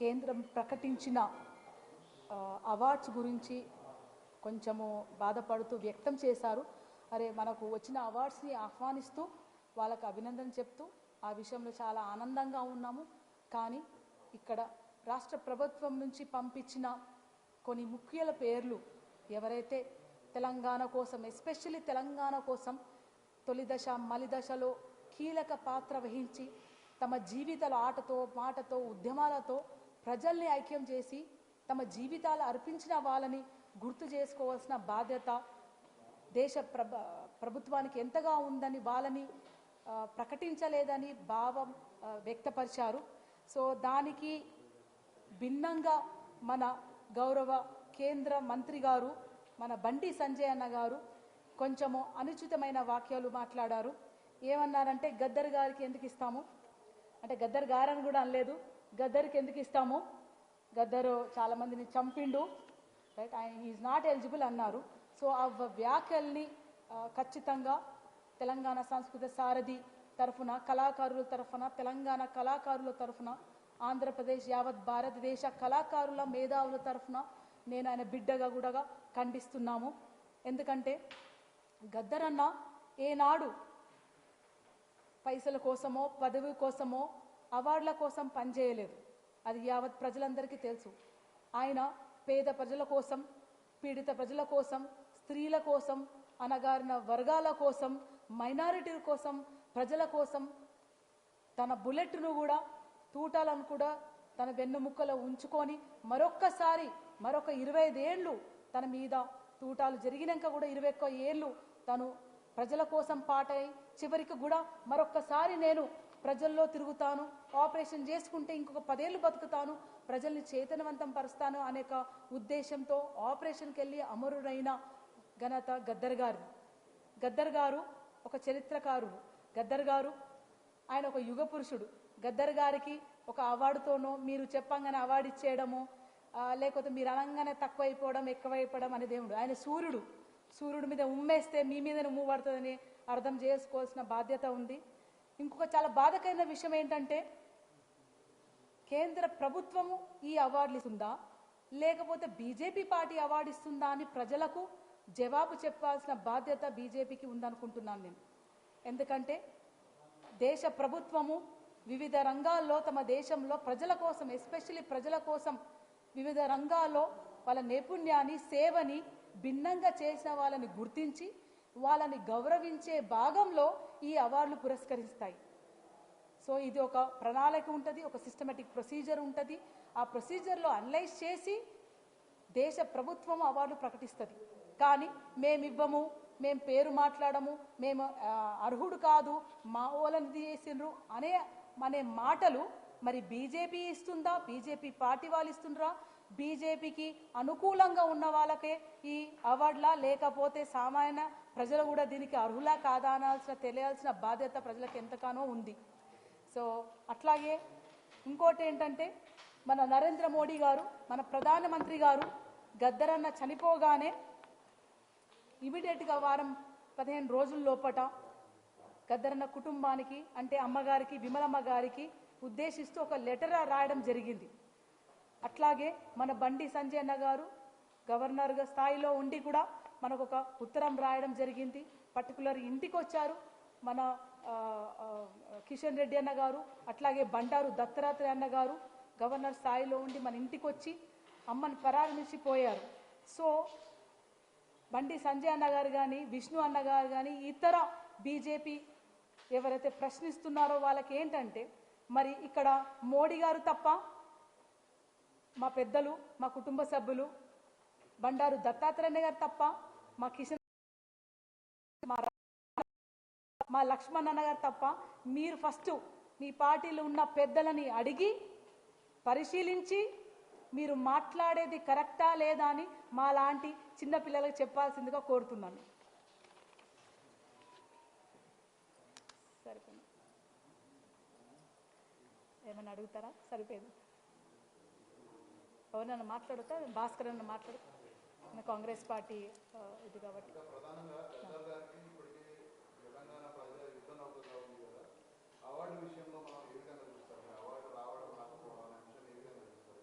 కేంద్రం ప్రకటించిన అవార్డ్స్ గురించి కొంచెము బాధపడుతూ వ్యక్తం చేశారు. అరే మనకు వచ్చిన అవార్డ్స్ని ఆహ్వానిస్తూ వాళ్ళకి అభినందన చెప్తూ ఆ విషయంలో చాలా ఆనందంగా ఉన్నాము. కానీ ఇక్కడ రాష్ట్ర ప్రభుత్వం నుంచి పంపించిన కొన్ని ముఖ్యుల పేర్లు ఎవరైతే తెలంగాణ కోసం ఎస్పెషల్లీ తెలంగాణ కోసం తొలి దశ మలి దశలో కీలక పాత్ర వహించి తమ జీవితాల ఆటతో మాటతో ఉద్యమాలతో ప్రజల్ని ఐక్యం చేసి తమ జీవితాలు అర్పించిన వాళ్ళని గుర్తు చేసుకోవాల్సిన బాధ్యత దేశ ప్రభుత్వానికి ఎంతగా ఉందని వాళ్ళని ప్రకటించలేదని భావం వ్యక్తపరిచారు. సో దానికి భిన్నంగా మన గౌరవ కేంద్ర మంత్రి గారు మన బండి సంజయ్ అన్న గారు కొంచెము అనుచితమైన వాక్యాలు మాట్లాడారు. ఏమన్నారంటే గద్దర్ గారికి ఎందుకు ఇస్తాము అంటే గద్దర్ గారని కూడా అనలేదు, గద్దర్కి ఎందుకు ఇస్తాము, గద్దరు చాలామందిని చంపిండు, రైట్, ఈజ్ నాట్ ఎలిజిబుల్ అన్నారు. సో ఆ వ్యాఖ్యల్ని ఖచ్చితంగా తెలంగాణ సంస్కృత సారథి తరఫున కళాకారుల తరఫున తెలంగాణ కళాకారుల తరఫున ఆంధ్రప్రదేశ్ యావత్ భారతదేశ కళాకారుల మేధావుల తరఫున నేను ఆయన బిడ్డగా కూడా ఖండిస్తున్నాము. ఎందుకంటే గద్దరన్న ఏనాడు పైసల కోసమో పదవి కోసమో అవార్డుల కోసం పనిచేయలేదు. అది యావత్ ప్రజలందరికీ తెలుసు. ఆయన పేద ప్రజల కోసం, పీడిత ప్రజల కోసం, స్త్రీల కోసం, అణగారిన వర్గాల కోసం, మైనారిటీల కోసం, ప్రజల కోసం తన బుల్లెట్ను కూడా తూటాలను కూడా తన వెన్నుముక్కలో ఉంచుకొని మరొక 25 ఏళ్ళు తన మీద తూటాలు జరిగినాక కూడా 21 ఏళ్ళు తను ప్రజల కోసం పాటై చివరికి కూడా మరొక్కసారి నేను ప్రజల్లో తిరుగుతాను, ఆపరేషన్ చేసుకుంటే ఇంకొక 10 ఏళ్ళు బతుకుతాను, ప్రజల్ని చైతన్యవంతం పరుస్తాను అనే ఉద్దేశంతో ఆపరేషన్కి వెళ్ళి అమరుడైన ఘనత గద్దర్ గారు. గద్దర్ గారు ఒక చరిత్రకారుడు. గద్దర్ గారు ఆయన ఒక యుగ పురుషుడు. గద్దర్ గారికి ఒక అవార్డుతోనో మీరు చెప్పంగానే అవార్డు ఇచ్చేయడము లేకపోతే మీరు అనగానే తక్కువైపోవడం ఎక్కువైపోవడం అనేది ఏముండదు. ఆయన సూర్యుడు. సూర్యుడి మీద ఉమ్మేస్తే మీ మీదనే ఉమ్ము పడుతుందని అర్థం చేసుకోవాల్సిన బాధ్యత ఉంది. ఇంకొక చాలా బాధకరమైన విషయం ఏంటంటే కేంద్ర ప్రభుత్వము ఈ అవార్డులు ఇస్తుందా లేకపోతే బీజేపీ పార్టీ అవార్డు ఇస్తుందా అని ప్రజలకు జవాబు చెప్పాల్సిన బాధ్యత బీజేపీకి ఉందనుకుంటున్నాను నేను. ఎందుకంటే దేశ ప్రభుత్వము వివిధ రంగాల్లో తమ దేశంలో ప్రజల కోసం ఎస్పెషల్లీ ప్రజల కోసం వివిధ రంగాల్లో వాళ్ళ నైపుణ్యాన్ని సేవని భిన్నంగా చేసిన వాళ్ళని గుర్తించి వాళ్ళని గౌరవించే భాగంలో ఈ అవార్డులు పురస్కరిస్తాయి. సో ఇది ఒక ప్రణాళిక ఉంటుంది, ఒక సిస్టమేటిక్ ప్రొసీజర్ ఉంటుంది. ఆ ప్రొసీజర్లో అనలైజ్ చేసి దేశ ప్రభుత్వం అవార్డులు ప్రకటిస్తుంది. కానీ మేమివ్వము, మేము పేరు మాట్లాడము, మేము అర్హుడు కాదు, మా వాళ్ళని చేసిండ్రు అనే మాటలు మరి బీజేపీ ఇస్తుందా, బీజేపీ పార్టీ వాళ్ళు ఇస్తుండ్రా, బీజేపీకి అనుకూలంగా ఉన్న వాళ్ళకే ఈ అవార్డులా లేకపోతే సామాన్య ప్రజలు కూడా దీనికి అర్హులా కాదా తెలియాల్సిన బాధ్యత ప్రజలకు ఎంతగానో ఉంది. సో అట్లాగే ఇంకోటి ఏంటంటే మన నరేంద్ర మోడీ గారు మన ప్రధానమంత్రి గారు గద్దరన్న చనిపోగానే ఇమీడియట్గా 15 రోజుల లోపట గద్దరన్న కుటుంబానికి అంటే అమ్మగారికి విమలమ్మ గారికి ఉద్దేశిస్తూ ఒక లెటర్ రాయడం జరిగింది. అట్లాగే మన బండి సంజయ్ అన్న గారు గవర్నర్ స్థాయిలో ఉండి కూడా మనకు ఒక ఉత్తరం రాయడం జరిగింది. పర్టికులర్ ఇంటికి వచ్చారు మన కిషన్ రెడ్డి అన్న గారు, అట్లాగే బండారు దత్తాత్రేయ అన్న గారు గవర్నర్ స్థాయిలో ఉండి మన ఇంటికి వచ్చి అమ్మని పరామర్శించిపోయారు. సో బండి సంజయ్ అన్న గారు కానీ విష్ణు అన్న గారు కానీ ఇతర బీజేపీ ఎవరైతే ప్రశ్నిస్తున్నారో వాళ్ళకి ఏంటంటే మరి ఇక్కడ మోడీ గారు తప్ప మా పెద్దలు మా కుటుంబ సభ్యులు బండారు దత్తాత్రేయ గారు తప్ప మా కిషన్ మా లక్ష్మణ్ అన్న గారు తప్ప మీరు ఫస్ట్ మీ పార్టీలో ఉన్న పెద్దలని అడిగి పరిశీలించి మీరు మాట్లాడేది కరెక్టా లేదా అని మా లాంటి చిన్నపిల్లలకు చెప్పాల్సిందిగా కోరుతున్నాను. సరిపోయింది, ఏమైనా అడుగుతారా? సరిపోయింది. ఎవరైనా మాట్లాడుతా? భాస్కర్ అన్న మాట్లాడు, కాంగ్రెస్ పార్టీ ఇది కాబట్టి. అవార్డు విషయంలో మనం ఏ విధంగా చూస్తాం? అవార్డు రావడం రాకపోవడం అనే అంశం ఏ విధంగా చూస్తారు?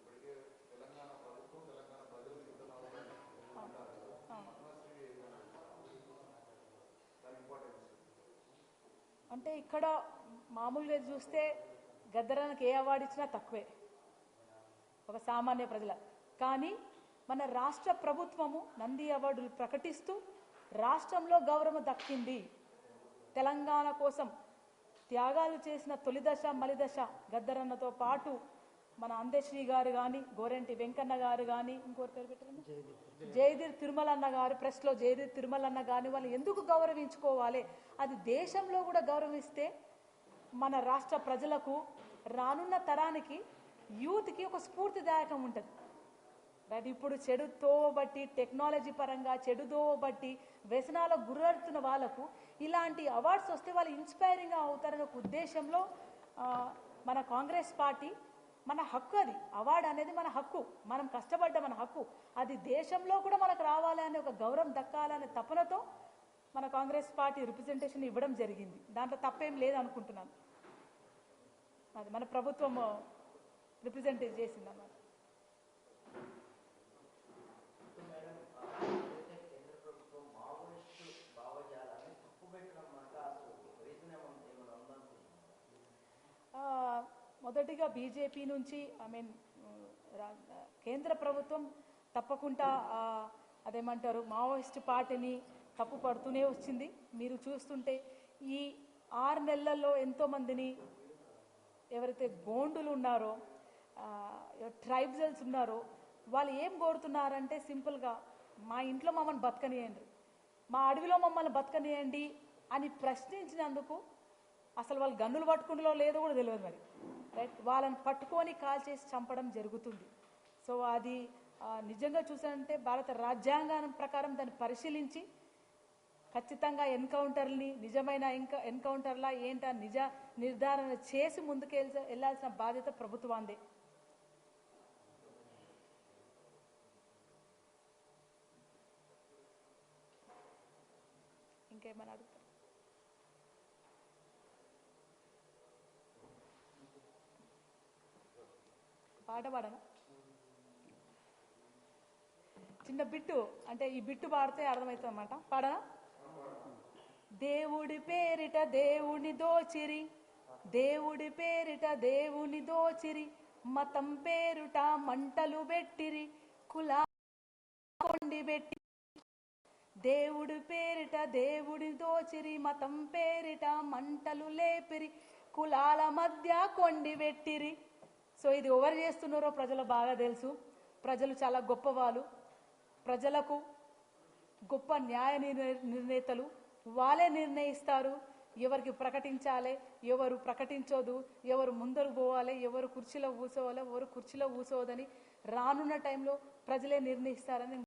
అంటే ఇక్కడ మామూలుగా చూస్తే గద్దరానికి ఏ అవార్డు ఇచ్చినా తక్కువే ఒక సామాన్య ప్రజల. కానీ మన రాష్ట్ర ప్రభుత్వము నంది అవార్డులు ప్రకటిస్తూ రాష్ట్రంలో గౌరవం దక్కింది. తెలంగాణ కోసం త్యాగాలు చేసిన తొలి దశ మలి దశ గద్దరన్నతో పాటు మన అందశ్రీ గారు కానీ, గోరెంటి వెంకన్న గారు కానీ, ఇంకోటి పేరు పెట్టారు జయదీర్ తిరుమల అన్న గారు, ప్రెస్లో జయదీర్ తిరుమల అన్న కానీ వాళ్ళు ఎందుకు గౌరవించుకోవాలి? అది దేశంలో కూడా గౌరవిస్తే మన రాష్ట్ర ప్రజలకు రానున్న తరానికి యూత్కి ఒక స్ఫూర్తిదాయకం ఉంటుంది. రైట్, ఇప్పుడు చెడుతో బట్టి టెక్నాలజీ పరంగా చెడుతో బట్టి వ్యసనాలకు గురవుతున్న వాళ్ళకు ఇలాంటి అవార్డ్స్ వస్తే వాళ్ళు ఇన్స్పైరింగ్గా అవుతారనే ఒక ఉద్దేశంలో మన కాంగ్రెస్ పార్టీ, మన హక్కు అది, అవార్డు అనేది మన హక్కు, మనం కష్టపడ్డ మన హక్కు, అది దేశంలో కూడా మనకు రావాలి అనే ఒక గౌరవం దక్కాలనే తపనతో మన కాంగ్రెస్ పార్టీ రిప్రజెంటేషన్ ఇవ్వడం జరిగింది. దాంట్లో తప్పేం లేదు అనుకుంటున్నాను. అది మన ప్రభుత్వం రిప్రజెంట్ చేసింది అన్నమాట. మొదటిగా బీజేపీ నుంచి కేంద్ర ప్రభుత్వం తప్పకుండా అదేమంటారు మావోయిస్ట్ పార్టీని తప్పు పడుతూనే వచ్చింది. మీరు చూస్తుంటే ఈ 6 నెలల్లో ఎంతోమందిని ఎవరైతే గోండులు ఉన్నారో, ట్రైబ్జల్స్ ఉన్నారో వాళ్ళు ఏం కోరుతున్నారంటే సింపుల్గా మా ఇంట్లో మమ్మల్ని బతకనియండి, మా అడవిలో మమ్మల్ని బతకనియండి అని ప్రశ్నించినందుకు అసలు వాళ్ళు గన్నులు పట్టుకుంటలో లేదో కూడా తెలియదు మరి. రైట్, వాళ్ళని పట్టుకొని కాల్ చేసి చంపడం జరుగుతుంది. సో అది నిజంగా చూసానంటే భారత రాజ్యాంగం ప్రకారం దాన్ని పరిశీలించి ఖచ్చితంగా ఎన్కౌంటర్ని నిజమైన ఎన్కౌంటర్లా ఏంటా నిజ నిర్ధారణ చేసి ముందుకు వెళ్ళాల్సిన బాధ్యత ప్రభుత్వాందే. ఇంకేమైనా అడుగుతారు? పాట పాడనా? చిన్న బిట్టు, అంటే ఈ బిట్టు పాడితే అర్థమవుతుంది అన్నమాట. పాడనా? దేవుడి పేరిట దేవుని దోచిరి, దేవుడి పేరిట దేవుని దోచిరి, మతం పేరుట మంటలు పెట్టిరి, కులా కొండి పెట్టి. దేవుడి పేరిట దేవుడి దోచిరి, మతం పేరిట మంటలు లేపిరి, కులాల మధ్య కొండి పెట్టిరి. సో ఇది ఎవరు చేస్తున్నారో ప్రజలు బాగా తెలుసు. ప్రజలు చాలా గొప్పవాళ్ళు, ప్రజలకు గొప్ప న్యాయ నిర్ణేతలు, వాళ్ళే నిర్ణయిస్తారు ఎవరికి ప్రకటించాలి, ఎవరు ప్రకటించొద్దు, ఎవరు ముందరు పోవాలి, ఎవరు కుర్చీలో కూర్చోవాలి, ఎవరు కుర్చీలో కూర్చోవద్దని రానున్న టైంలో ప్రజలే నిర్ణయిస్తారని